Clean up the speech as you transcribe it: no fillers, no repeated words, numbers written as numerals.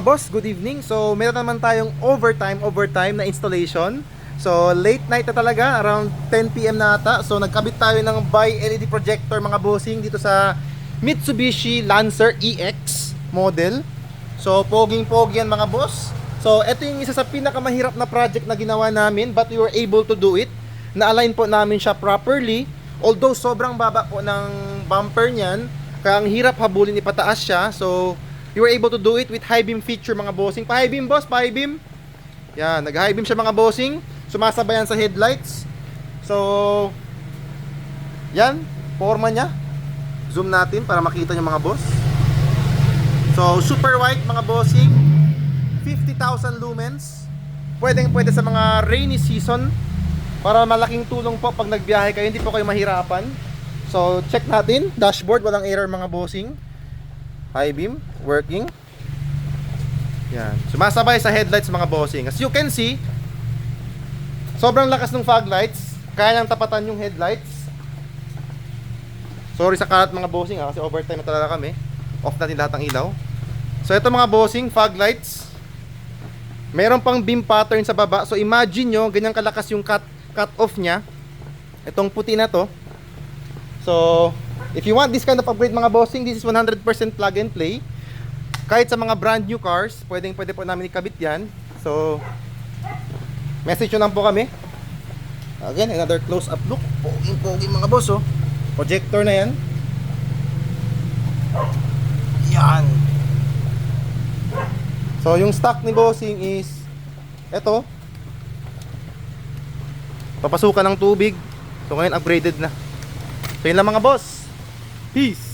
boss, good evening. So meron naman tayong overtime na installation. So late night na talaga, around 10 PM na ata. So nagkabit tayo ng bi-LED projector mga bossing dito sa Mitsubishi Lancer EX model. So poging-pogi yan mga boss. So ito yung isa sa pinakamahirap na project na ginawa namin, but we were able to do it. Na-align po namin siya properly. Although sobrang baba po ng bumper niyan, kaya ang hirap habulin ipataas siya. So you were able to do it with high beam feature mga bossing. Pa-high beam boss, pa-high beam. Yan, nag-high beam siya mga bossing. Sumasabayan sa headlights. So yan, forma niya. Zoom natin para makita niyo mga boss. So super white mga bossing. 50,000 lumens. Pwede sa mga rainy season, para malaking tulong po pag nagbiyahe kayo, hindi po kayo mahirapan. So check natin, dashboard, walang error mga bossing. High beam, working. Yan, sumasabay sa headlights mga bossing. As you can see, sobrang lakas ng fog lights, kaya nang tapatan yung headlights. Sorry sa kalat mga bossing kasi overtime na talaga kami. Off natin lahat ng ilaw. So ito mga bossing, fog lights. Meron pang beam pattern sa baba. So imagine nyo, ganyan kalakas yung cut off nya. Itong puti na to. So if you want this kind of upgrade mga bossing, this is 100% plug and play. Kahit sa mga brand new cars, pwede po namin ikabit yan. So message nyo lang po kami. Again, another close up look. Pogi mga boss oh. Projector na yan. Yan. So yung stock ni bossing is eto. Papasukan ng tubig. So ngayon upgraded na. So yun lang mga boss. Peace.